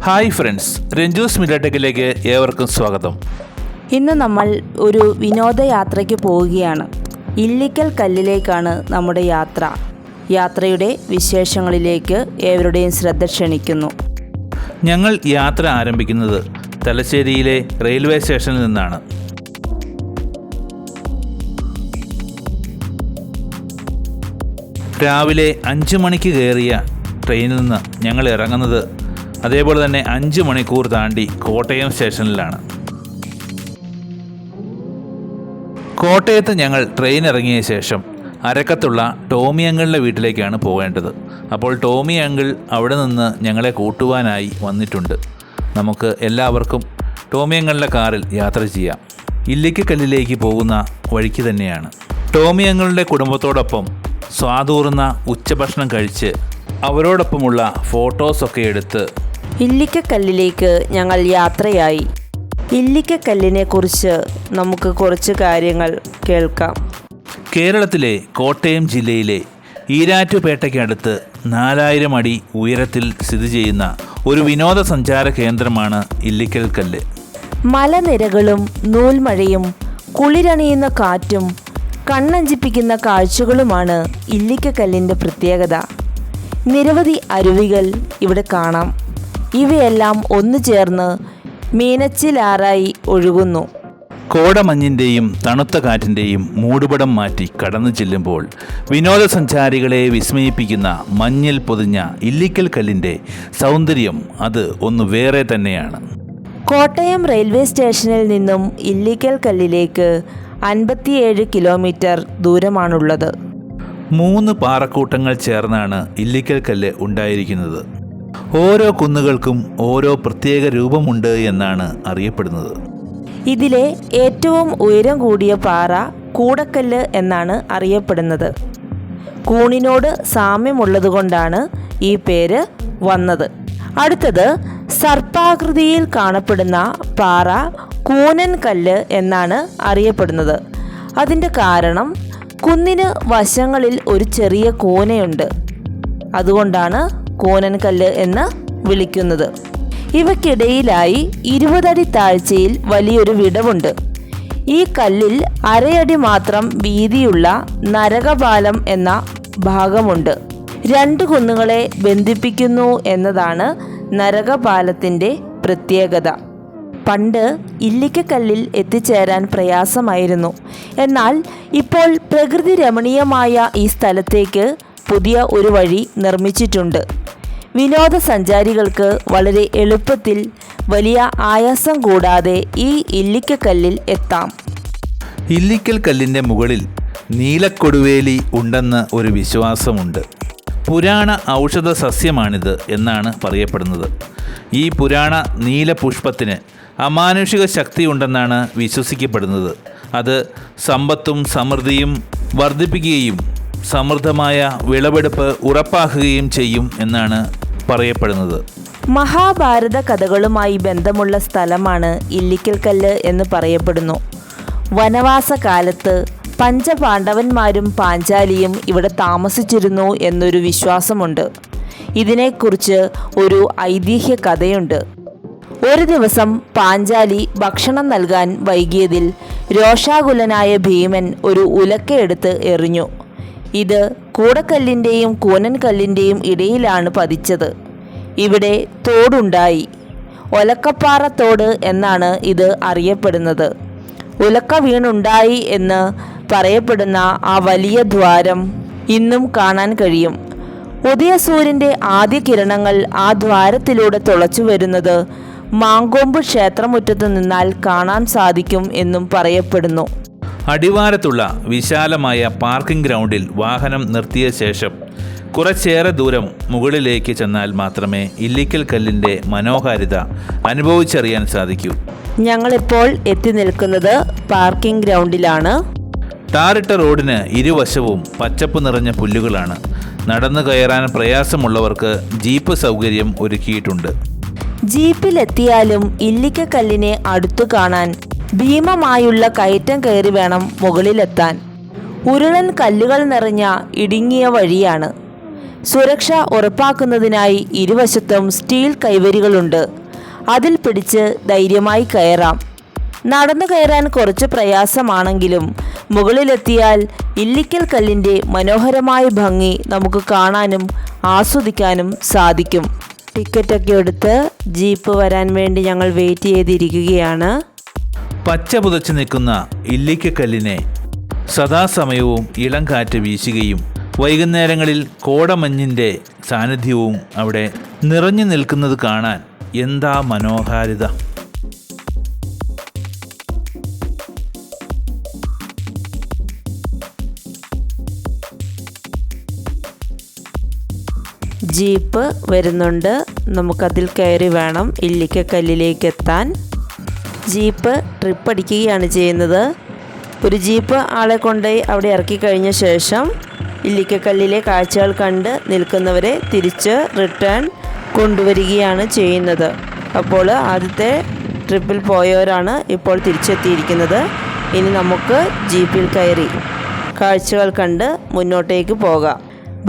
Hi friends, Ranju's മീഡിയടെക്കിലേക്ക് ഏവർക്കും സ്വാഗതം. ഇന്ന് നമ്മൾ ഒരു വിനോദയാത്രയ്ക്ക് പോവുകയാണ്. ഇല്ലിക്കൽ കല്ലിലേക്കാണ് നമ്മുടെ യാത്ര. യാത്രയുടെ വിശേഷങ്ങളിലേക്ക് ഏവരുടെയും ശ്രദ്ധ ക്ഷണിക്കുന്നു. ഞങ്ങൾ യാത്ര ആരംഭിക്കുന്നത് തലശ്ശേരിയിലെ റെയിൽവേ സ്റ്റേഷനിൽ നിന്നാണ്. രാവിലെ 5 മണിക്ക് കയറിയ ട്രെയിനിൽ നിന്ന് ഞങ്ങൾ ഇറങ്ങുന്നത് അതേപോലെ തന്നെ 5 മണിക്കൂർ താണ്ടി കോട്ടയം സ്റ്റേഷനിലാണ്. കോട്ടയത്ത് ഞങ്ങൾ ട്രെയിൻ ഇറങ്ങിയ ശേഷം അരക്കത്തുള്ള ടോമി അങ്കിളിൻ്റെ വീട്ടിലേക്കാണ് പോകേണ്ടത്. അപ്പോൾ ടോമി അങ്കിൾ അവിടെ നിന്ന് ഞങ്ങളെ കൂട്ടുവാനായി വന്നിട്ടുണ്ട്. നമുക്ക് എല്ലാവർക്കും ടോമി അങ്കിളിൻ്റെ കാറിൽ യാത്ര ചെയ്യാം. ഇല്ലിക്കക്കല്ലിലേക്ക് പോകുന്ന വഴിക്ക് തന്നെയാണ്. ടോമി അങ്കിളിൻ്റെ കുടുംബത്തോടൊപ്പം സ്വാദൂർന്ന ഉച്ചഭക്ഷണം കഴിച്ച് അവരോടൊപ്പമുള്ള ഫോട്ടോസൊക്കെ എടുത്ത് ഇല്ലിക്കക്കല്ലിലേക്ക് ഞങ്ങൾ യാത്രയായി. ഇല്ലിക്കക്കല്ലിനെ കുറിച്ച് നമുക്ക് കുറച്ച് കാര്യങ്ങൾ കേൾക്കാം. കേരളത്തിലെ കോട്ടയം ജില്ലയിലെ ഈരാറ്റുപേട്ടയ്ക്കടുത്ത് 4000 അടി ഉയരത്തിൽ സ്ഥിതി ചെയ്യുന്ന ഒരു വിനോദസഞ്ചാര കേന്ദ്രമാണ് ഇല്ലിക്കൽ കല്ല്. മലനിരകളും നൂൽമഴയും കുളിരണിയുന്ന കാറ്റും കണ്ണഞ്ചിപ്പിക്കുന്ന കാഴ്ചകളുമാണ് ഇല്ലിക്കക്കല്ലിൻ്റെ പ്രത്യേകത. നിരവധി അരുവികൾ ഇവിടെ കാണാം. ഇവയെല്ലാം ഒന്നു ചേർന്ന് മീനച്ചിലാറായി ഒഴുകുന്നു. കോടമഞ്ഞിൻ്റെയും തണുത്ത കാറ്റിൻ്റെയും മൂടുപടം മാറ്റി കടന്നു ചെല്ലുമ്പോൾ വിനോദസഞ്ചാരികളെ വിസ്മയിപ്പിക്കുന്ന മഞ്ഞിൽ പൊതിഞ്ഞ ഇല്ലിക്കൽ കല്ലിൻ്റെ സൗന്ദര്യം അത് ഒന്ന് വേറെ തന്നെയാണ്. കോട്ടയം റെയിൽവേ സ്റ്റേഷനിൽ നിന്നും ഇല്ലിക്കൽ കല്ലിലേക്ക് 57 കിലോമീറ്റർ ദൂരമാണുള്ളത്. 3 പാറക്കൂട്ടങ്ങൾ ചേർന്നാണ് ഇല്ലിക്കൽ കല്ല് ഉണ്ടായിരിക്കുന്നത്. ഓരോ കുന്നുകൾക്കും ഓരോ പ്രത്യേക രൂപമുണ്ട് എന്നാണ് അറിയപ്പെടുന്നത്. ഇതിലെ ഏറ്റവും ഉയരം കൂടിയ പാറ കൂടക്കല്ല് എന്നാണ് അറിയപ്പെടുന്നത്. കൂണിനോട് സാമ്യമുള്ളതുകൊണ്ടാണ് ഈ പേര് വന്നത്. അടുത്തത് സർപ്പാകൃതിയിൽ കാണപ്പെടുന്ന പാറ കൂനൻ കല്ല് എന്നാണ് അറിയപ്പെടുന്നത്. അതിൻ്റെ കാരണം കുന്നിന് വശങ്ങളിൽ ഒരു ചെറിയ കൂനയുണ്ട്. അതുകൊണ്ടാണ് കൂനൻ കല്ല് എന്ന് വിളിക്കുന്നത്. ഇവയ്ക്കിടയിലായി 20 അടി താഴ്ചയിൽ വലിയൊരു വിടവുണ്ട്. ഈ കല്ലിൽ അരയടി മാത്രം വീതിയുള്ള നരകപാലം എന്ന ഭാഗമുണ്ട്. 2 കുന്നുകളെ ബന്ധിപ്പിക്കുന്നു എന്നതാണ് നരകപാലത്തിൻ്റെ പ്രത്യേകത. പണ്ട് ഇല്ലിക്കക്കല്ലിൽ എത്തിച്ചേരാൻ പ്രയാസമായിരുന്നു. എന്നാൽ ഇപ്പോൾ പ്രകൃതി രമണീയമായ ഈ സ്ഥലത്തേക്ക് പുതിയ ഒരു വഴി നിർമ്മിച്ചിട്ടുണ്ട്. വിനോദസഞ്ചാരികൾക്ക് വളരെ എളുപ്പത്തിൽ വലിയ ആയാസം കൂടാതെ ഈ ഇല്ലിക്കക്കല്ലിൽ എത്താം. ഇല്ലിക്കൽ കല്ലിൻ്റെ മുകളിൽ നീലക്കൊടുവേലി ഉണ്ടെന്ന് ഒരു വിശ്വാസമുണ്ട്. പുരാണ ഔഷധ സസ്യമാണിത് എന്നാണ് പറയപ്പെടുന്നത്. ഈ പുരാണ നീലപുഷ്പത്തിന് അമാനുഷിക ശക്തിയുണ്ടെന്നാണ് വിശ്വസിക്കപ്പെടുന്നത്. അത് സമ്പത്തും സമൃദ്ധിയും വർദ്ധിപ്പിക്കുകയും സമൃദ്ധമായ വിളവെടുപ്പ് ഉറപ്പാക്കുകയും ചെയ്യും എന്നാണ് പറയപ്പെടുന്നത്. മഹാഭാരത കഥകളുമായി ബന്ധമുള്ള സ്ഥലമാണ് ഇല്ലിക്കൽ കല്ല് എന്ന് പറയപ്പെടുന്നു. വനവാസ കാലത്ത് പഞ്ചപാണ്ഡവന്മാരും പാഞ്ചാലിയും ഇവിടെ താമസിച്ചിരുന്നു എന്നൊരു വിശ്വാസമുണ്ട്. ഇതിനെക്കുറിച്ച് ഒരു ഐതിഹ്യ കഥയുണ്ട്. ഒരു ദിവസം പാഞ്ചാലി ഭക്ഷണം നൽകാൻ വൈകിയതിൽ രോഷാകുലനായ ഭീമൻ ഒരു ഉലക്കയെടുത്ത് എറിഞ്ഞു. ഇത് കൂടക്കല്ലിൻ്റെയും കൂനൻ കല്ലിൻ്റെയും ഇടയിലാണ് പതിച്ചത്. ഇവിടെ തോടുണ്ടായി. ഒലക്കപ്പാറ തോട് എന്നാണ് ഇത് അറിയപ്പെടുന്നത്. ഉലക്ക വീണുണ്ടായി എന്ന് പറയപ്പെടുന്ന ആ വലിയ ദ്വാരം ഇന്നും കാണാൻ കഴിയും. ഉദയസൂര്യൻ്റെ ആദ്യ കിരണങ്ങൾ ആ ദ്വാരത്തിലൂടെ തുളച്ചു വരുന്നത് മാങ്കൊമ്പ് ക്ഷേത്രമുറ്റത്ത് നിന്നാൽ കാണാൻ സാധിക്കും എന്നും പറയപ്പെടുന്നു. അടിവാരത്തുള്ള വിശാലമായ പാർക്കിംഗ് ഗ്രൗണ്ടിൽ വാഹനം നിർത്തിയ ശേഷം കുറച്ചേറെ ദൂരം മുകളിലേക്ക് ചെന്നാൽ മാത്രമേ ഇല്ലിക്കൽ കല്ലിൻ്റെ മനോഹാരിത അനുഭവിച്ചറിയാൻ സാധിക്കൂ. ഞങ്ങളിപ്പോൾ എത്തി നിൽക്കുന്നത് പാർക്കിംഗ് ഗ്രൗണ്ടിലാണ്. ടാറിട്ട റോഡിന് ഇരുവശവും പച്ചപ്പ് നിറഞ്ഞ പുല്ലുകളാണ്. നടന്നു കയറാൻ പ്രയാസമുള്ളവർക്ക് ജീപ്പ് സൗകര്യം ഒരുക്കിയിട്ടുണ്ട്. ജീപ്പിലെത്തിയാലും ഇല്ലിക്കക്കല്ലിനെ അടുത്തു കാണാൻ ഭീമമായുള്ള കയറ്റം കയറി വേണം മുകളിലെത്താൻ. ഉരുളൻ കല്ലുകൾ നിറഞ്ഞ ഇടുങ്ങിയ വഴിയാണ്. സുരക്ഷ ഉറപ്പാക്കുന്നതിനായി ഇരുവശത്തും സ്റ്റീൽ കൈവരികളുണ്ട്. അതിൽ പിടിച്ച് ധൈര്യമായി കയറാം. നടന്നു കയറാൻ കുറച്ച് പ്രയാസമാണെങ്കിലും മുകളിലെത്തിയാൽ ഇല്ലിക്കൽ കല്ലിൻ്റെ മനോഹരമായ ഭംഗി നമുക്ക് കാണാനും ആസ്വദിക്കാനും സാധിക്കും. ടിക്കറ്റൊക്കെ എടുത്ത് ജീപ്പ് വരാൻ വേണ്ടി ഞങ്ങൾ വെയിറ്റ് ചെയ്തിരിക്കുകയാണ്. പച്ച പുതച്ച് നിൽക്കുന്ന ഇല്ലിക്കക്കല്ലിനെ സദാസമയവും ഇളം കാറ്റ് വീശുകയും വൈകുന്നേരങ്ങളിൽ കോടമഞ്ഞിൻ്റെ സാന്നിധ്യവും അവിടെ നിറഞ്ഞു നിൽക്കുന്നത് കാണാൻ എന്താ മനോഹാരിത. ജീപ്പ് വരുന്നുണ്ട്. നമുക്കതിൽ കയറി വേണം ഇല്ലിക്കക്കല്ലിലേക്ക് എത്താൻ. ജീപ്പ് ട്രിപ്പ് അടിക്കുകയാണ് ചെയ്യുന്നത്. ഒരു ജീപ്പ് ആളെ കൊണ്ടുപോയി അവിടെ ഇറക്കി കഴിഞ്ഞ ശേഷം ഇല്ലിക്കക്കല്ലിലെ കാഴ്ചകൾ കണ്ട് നിൽക്കുന്നവരെ തിരിച്ച് റിട്ടേൺ കൊണ്ടുവരികയാണ് ചെയ്യുന്നത്. അപ്പോൾ ആദ്യത്തെ ട്രിപ്പിൽ പോയവരാണ് ഇപ്പോൾ തിരിച്ചെത്തിയിരിക്കുന്നത്. ഇനി നമുക്ക് ജീപ്പിൽ കയറി കാഴ്ചകൾ കണ്ട് മുന്നോട്ടേക്ക് പോകാം.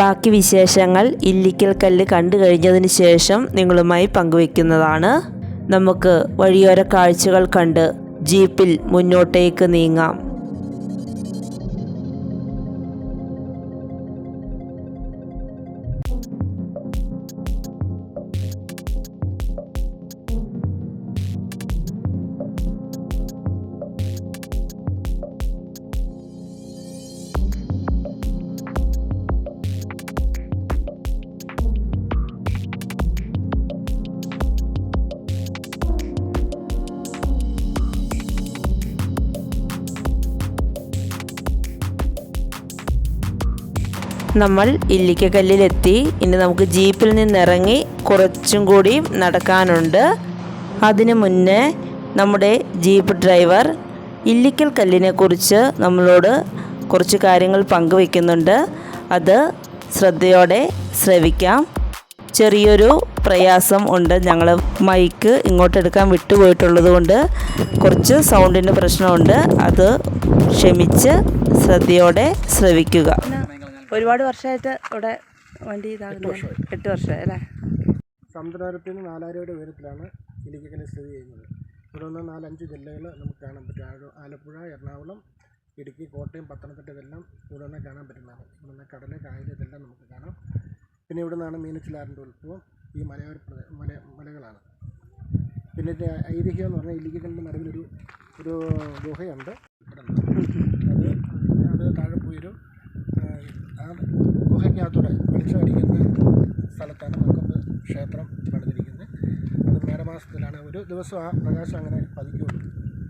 ബാക്കി വിശേഷങ്ങൾ ഇല്ലിക്കൽ കല്ല് കണ്ടു കഴിഞ്ഞതിന് ശേഷം നിങ്ങളുമായി പങ്കുവെക്കുന്നതാണ്. നമുക്ക് വഴിയോര കാഴ്ചകൾ കണ്ട് ജീപ്പിൽ മുന്നോട്ടേക്ക് നീങ്ങാം. നമ്മൾ ഇല്ലിക്കക്കല്ലിലെത്തി. ഇനി നമുക്ക് ജീപ്പിൽ നിന്നിറങ്ങി കുറച്ചും കൂടി നടക്കാനുണ്ട്. അതിനു മുന്നേ നമ്മുടെ ജീപ്പ് ഡ്രൈവർ ഇല്ലിക്കൽ കല്ലിനെ കുറിച്ച് നമ്മളോട് കുറച്ച് കാര്യങ്ങൾ പങ്കുവെക്കുന്നുണ്ട്. അത് ശ്രദ്ധയോടെ ശ്രവിക്കാം. ചെറിയൊരു പ്രയാസം ഉണ്ട്. ഞങ്ങൾ മൈക്ക് ഇങ്ങോട്ടെടുക്കാൻ വിട്ടുപോയിട്ടുള്ളത് കൊണ്ട് കുറച്ച് സൗണ്ടിൻ്റെ പ്രശ്നമുണ്ട്. അത് ക്ഷമിച്ച് ശ്രദ്ധയോടെ ശ്രവിക്കുക. ഒരുപാട് വർഷമായിട്ട് ഇവിടെ വണ്ടി ഇതാകുന്നത്? 8 വർഷമായി അല്ലേ? സമുദ്രത്തിൽ നിന്ന് 4000 അടി ഉയരത്തിലാണ് ഇല്ലിക്കക്കല്ല് സ്ഥിതി ചെയ്യുന്നത്. ഇവിടെ നിന്ന് 4-5 ജില്ലകൾ നമുക്ക് കാണാൻ പറ്റും. ആലപ്പുഴ, എറണാകുളം, ഇടുക്കി, കോട്ടയം, പത്തനംതിട്ട ഇതെല്ലാം ഇവിടെ നിന്ന് കാണാൻ പറ്റുന്നതാണ്. ഇവിടെ നിന്ന് കടൽ, കായൽ ഇതെല്ലാം നമുക്ക് കാണാം. പിന്നെ ഇവിടെ നിന്നാണ് മീനച്ചിലാറിൻ്റെ ഉത്ഭവം. ഈ മലകളാണ്. പിന്നെ ഐതിഹ്യം എന്ന് പറഞ്ഞാൽ ഇല്ലിക്കക്കല്ലിൻ്റെ നടുവിലൊരു ഗുഹയുണ്ട്. അത് താഴെ പോയൊരു ആ ഗുഹയ്ക്കകത്തൂടെ വെളിച്ചം അടിക്കുന്ന സ്ഥലത്താണ് നമുക്കൊന്ന് ക്ഷേത്രം പണിതിരിക്കുന്നത്. അത് മേടമാസത്തിലാണ്. ഒരു ദിവസം ആ പ്രകാശം അങ്ങനെ പതിക്കുള്ളൂ,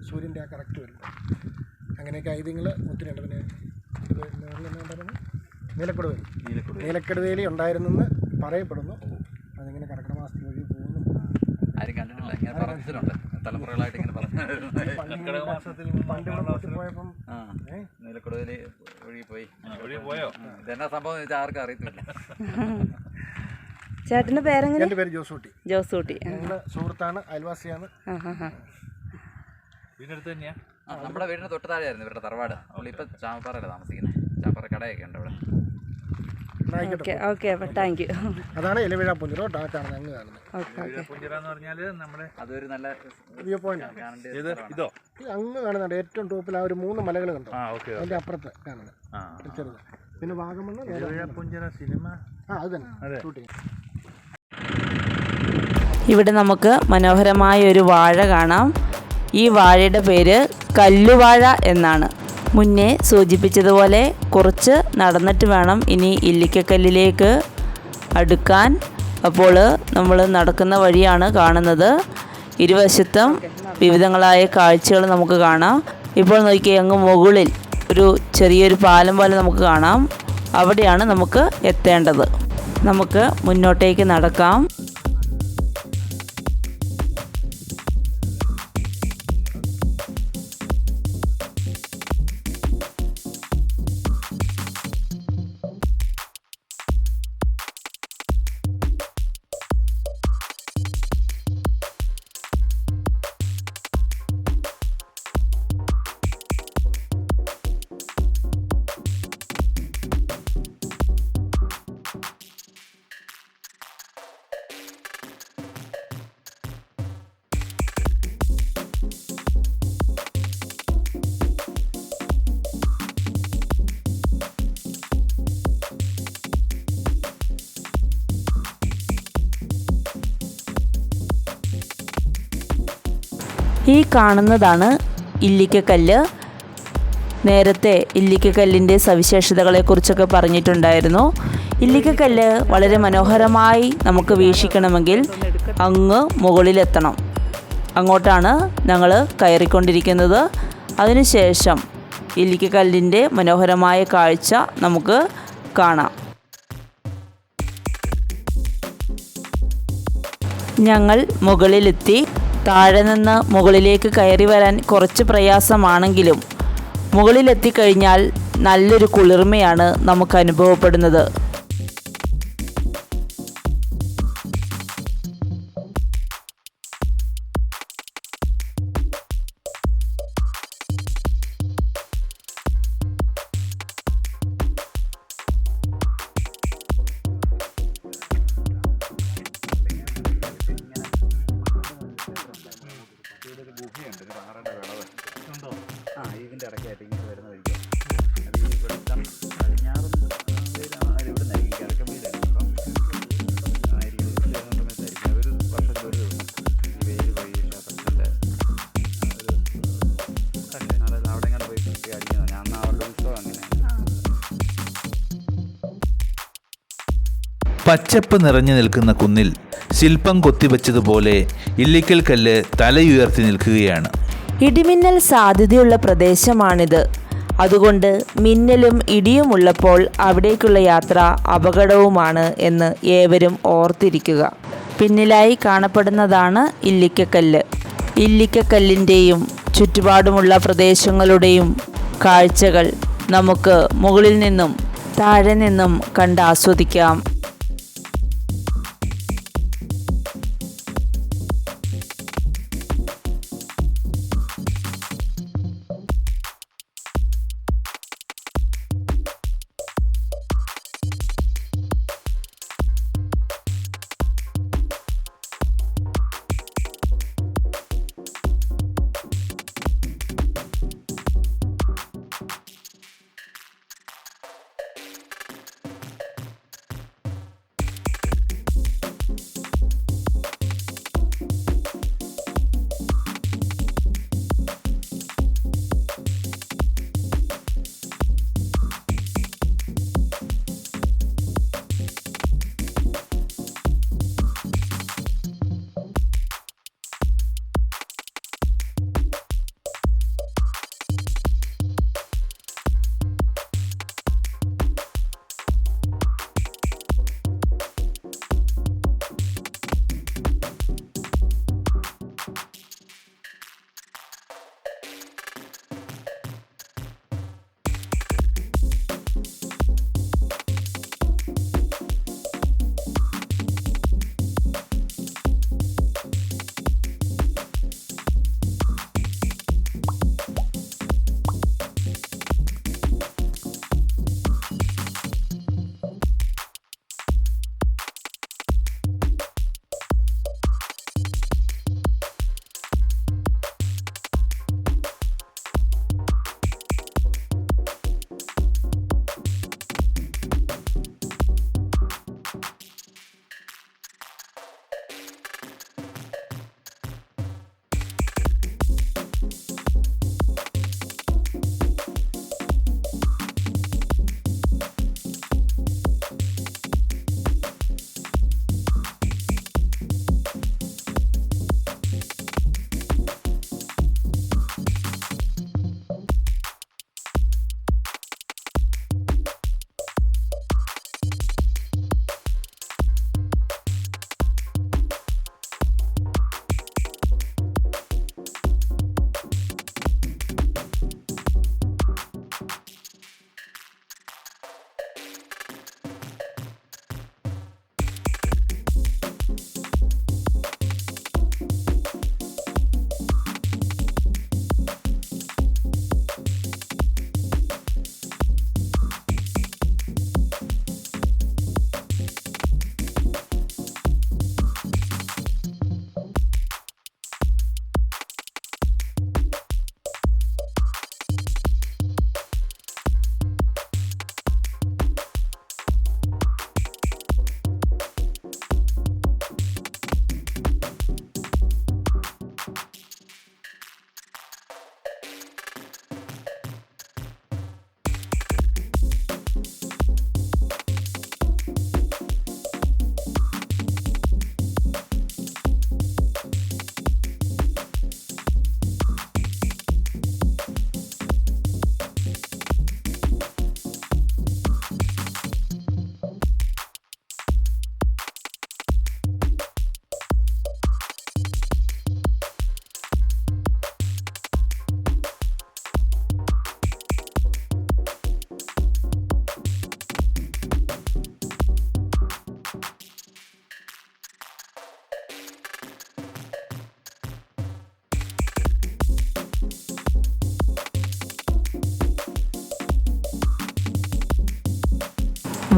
സൂര്യൻ്റെ ആ കറക്റ്റ് വരുമ്പോൾ. അങ്ങനെയൊക്കെ ഐതിഹ്യങ്ങൾ ഒത്തിരി ഉണ്ട്. പിന്നെ നീലക്കടുവേലി ഉണ്ടായിരുന്നെന്ന് പറയപ്പെടുന്നു. അതിങ്ങനെ കർക്കിടക മാസത്തിൽ വഴി പോകുന്നു. പോയപ്പം നീലക്കടുവേലി ഒഴുകി പോയോ? ഇതെന്നാ സംഭവം ആർക്കും അറിയത്തില്ല. ചേട്ടൻ്റെ പേരെങ്ങനെ? എൻ്റെ പേര് ജോസൂട്ടി. ഞങ്ങളുടെ സുഹൃത്താണ്, അയൽവാസിയാണ്. വീടിനടുത്ത് തന്നെയാ? നമ്മുടെ വീടിന് തൊട്ട് താഴെയായിരുന്നു ഇവരുടെ തറവാട്. നമ്മളിപ്പോൾ ചാമപ്പാറയല്ല താമസിക്കുന്നത്. ചാമപ്പാറ കടയൊക്കെ ഉണ്ട് അവിടെ. Thank you. അതാണ് ഇലവിഴ പുഞ്ചിറ കാണുന്നത്. അങ്ങ് നമ്മുടെ അതൊരു നല്ല വ്യൂ പോയിന്റ് ആണ്. ഇതോ അങ്ങ് കാണുന്നുണ്ട്. ഏറ്റവും ടോപ്പിൽ ആ ഒരു 3 മലകൾ കണ്ടോ? അതിന്റെ അപ്പുറത്ത് കാണുന്നത് ചെറുത്. പിന്നെ വാഗമണ്ണ് സിനിമ അത് തന്നെ ഷൂട്ടിങ്. ഇവിടെ നമുക്ക് മനോഹരമായ ഒരു വാഴ കാണാം. ഈ വാഴയുടെ പേര് കല്ലുവാഴ എന്നാണ്. മുന്നേ സൂചിപ്പിച്ചതുപോലെ കുറച്ച് നടന്നിട്ട് വേണം ഇനി ഇല്ലിക്കക്കല്ലിലേക്ക് അടുക്കാൻ. അപ്പോൾ നമ്മൾ നടക്കുന്ന വഴിയാണ് കാണുന്നത്. ഇരുവശത്തും വിവിധങ്ങളായ കാഴ്ചകൾ നമുക്ക് കാണാം. ഇപ്പോൾ നോക്കിയാൽ അങ്ങ് മുകളിൽ ഒരു ചെറിയൊരു പാലം പോലെ നമുക്ക് കാണാം. അവിടെയാണ് നമുക്ക് എത്തേണ്ടത്. നമുക്ക് മുന്നോട്ടേക്ക് നടക്കാം. ഈ കാണുന്നതാണ് ഇല്ലിക്കക്കല്ല്. നേരത്തെ ഇല്ലിക്കക്കല്ലിൻ്റെ സവിശേഷതകളെക്കുറിച്ചൊക്കെ പറഞ്ഞിട്ടുണ്ടായിരുന്നു. ഇല്ലിക്കക്കല്ല് വളരെ മനോഹരമായി നമുക്ക് വീക്ഷിക്കണമെങ്കിൽ അങ്ങ് മുകളിലെത്തണം. അങ്ങോട്ടാണ് ഞങ്ങൾ കയറിക്കൊണ്ടിരിക്കുന്നത്. അതിനുശേഷം ഇല്ലിക്കക്കല്ലിൻ്റെ മനോഹരമായ കാഴ്ച നമുക്ക് കാണാം. ഞങ്ങൾ മുകളിലെത്തി. താഴെ നിന്ന് മുകളിലേക്ക് കയറി വരാൻ കുറച്ച് പ്രയാസമാണെങ്കിലും മുകളിലെത്തിക്കഴിഞ്ഞാൽ നല്ലൊരു കുളിർമയാണ് നമുക്ക് അനുഭവപ്പെടുന്നത്. ഇതിൻ്റെ ഇടയ്ക്കായിട്ട് ഇങ്ങനെ വരുന്ന വഴിക്ക് അത് ഈ വെളിച്ചം പടിഞ്ഞാറും ഇവിടുന്നായിരിക്കും കിഴക്കൻ വീടായിരിക്കും. അപ്പം ആയിരിക്കും സമയത്തായിരിക്കും ഒരു വർഷത്തിൽ ഒരു ദിവസം വേര് വഴി ക്ഷേത്രത്തിൻ്റെ ഒരു അവിടെ ഇങ്ങനെ പോയി കുട്ടി അടിക്കുന്നത്. ഞാൻ അവരുടെ ഉത്സവം അങ്ങനെ. പച്ചപ്പ് നിറഞ്ഞു നിൽക്കുന്ന കുന്നിൽ ശില്പം കൊത്തിവെച്ചതുപോലെ ഇല്ലിക്കൽ കല്ല് തലയുയർത്തി നിൽക്കുകയാണ്. ഇടിമിന്നൽ സാധ്യതയുള്ള പ്രദേശമാണിത്. അതുകൊണ്ട് മിന്നലും ഇടിയും ഉള്ളപ്പോൾ അവിടേക്കുള്ള യാത്ര അപകടവുമാണ് എന്ന് ഏവരും ഓർത്തിരിക്കുക. പിന്നിലായി കാണപ്പെടുന്നതാണ് ഇല്ലിക്കക്കല്ല്. ഇല്ലിക്കക്കല്ലിൻ്റെയും ചുറ്റുപാടുമുള്ള പ്രദേശങ്ങളുടെയും കാഴ്ചകൾ നമുക്ക് മുകളിൽ നിന്നും താഴെ നിന്നും കണ്ടാസ്വദിക്കാം.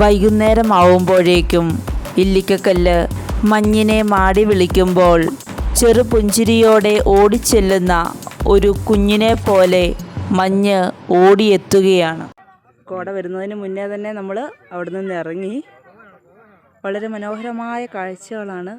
വൈകുന്നേരം ആവുമ്പോഴേക്കും ഇല്ലിക്കക്കല്ല് മഞ്ഞിനെ മാടി വിളിക്കുമ്പോൾ ചെറുപുഞ്ചിരിയോടെ ഓടിച്ചെല്ലുന്ന ഒരു കുഞ്ഞിനെ പോലെ മഞ്ഞ് ഓടിയെത്തുകയാണ്. കോട വരുന്നതിന് മുന്നേ തന്നെ നമ്മൾ അവിടെ നിന്ന് ഇറങ്ങി. വളരെ മനോഹരമായ കാഴ്ചകളാണ്.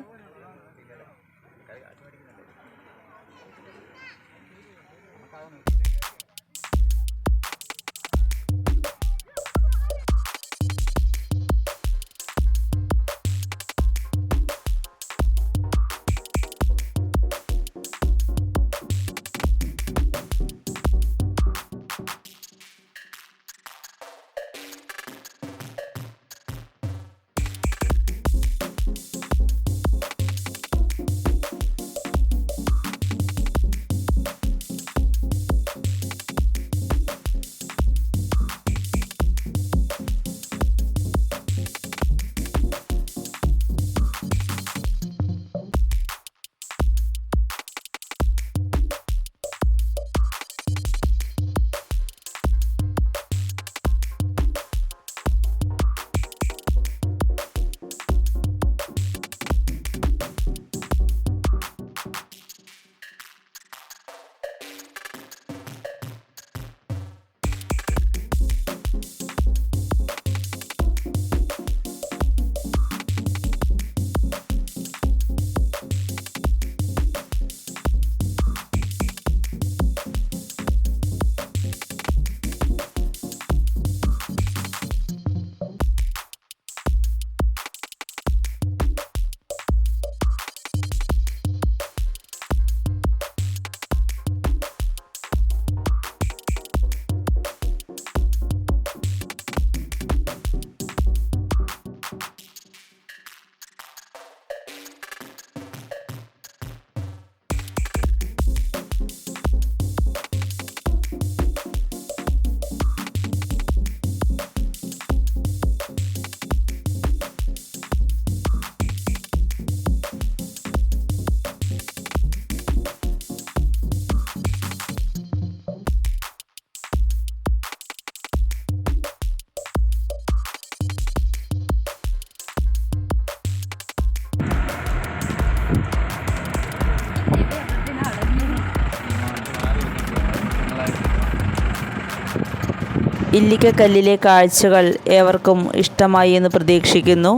ഇല്ലിക്കക്കല്ലിലെ കാഴ്ചകൾ ഏവർക്കും ഇഷ്ടമായി എന്ന് പ്രതീക്ഷിക്കുന്നു.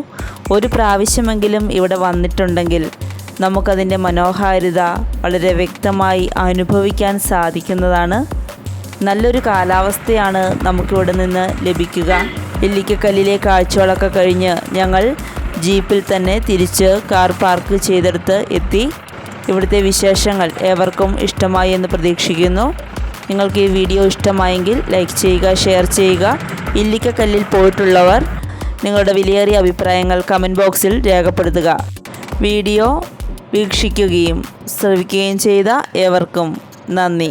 ഒരു പ്രാവശ്യമെങ്കിലും ഇവിടെ വന്നിട്ടുണ്ടെങ്കിൽ നമുക്കതിൻ്റെ മനോഹാരിത വളരെ വ്യക്തമായി അനുഭവിക്കാൻ സാധിക്കുന്നതാണ്. നല്ലൊരു കാലാവസ്ഥയാണ് നമുക്കിവിടെ നിന്ന് ലഭിക്കുക. ഇല്ലിക്കക്കല്ലിലെ കാഴ്ചകളൊക്കെ കഴിഞ്ഞ് ഞങ്ങൾ ജീപ്പിൽ തന്നെ തിരിച്ച് കാർ പാർക്ക് ചെയ്തെടുത്ത് എത്തി. ഇവിടുത്തെ വിശേഷങ്ങൾ ഏവർക്കും ഇഷ്ടമായി എന്ന് പ്രതീക്ഷിക്കുന്നു. നിങ്ങൾക്ക് ഈ വീഡിയോ ഇഷ്ടമായെങ്കിൽ ലൈക്ക് ചെയ്യുക, ഷെയർ ചെയ്യുക. ഇല്ലിക്കക്കല്ലിൽ പോയിട്ടുള്ളവർ നിങ്ങളുടെ വിലയേറിയ അഭിപ്രായങ്ങൾ കമൻറ്റ് ബോക്സിൽ രേഖപ്പെടുത്തുക. വീഡിയോ വീക്ഷിക്കുകയും ശ്രവിക്കുകയും ചെയ്ത ഏവർക്കും നന്ദി.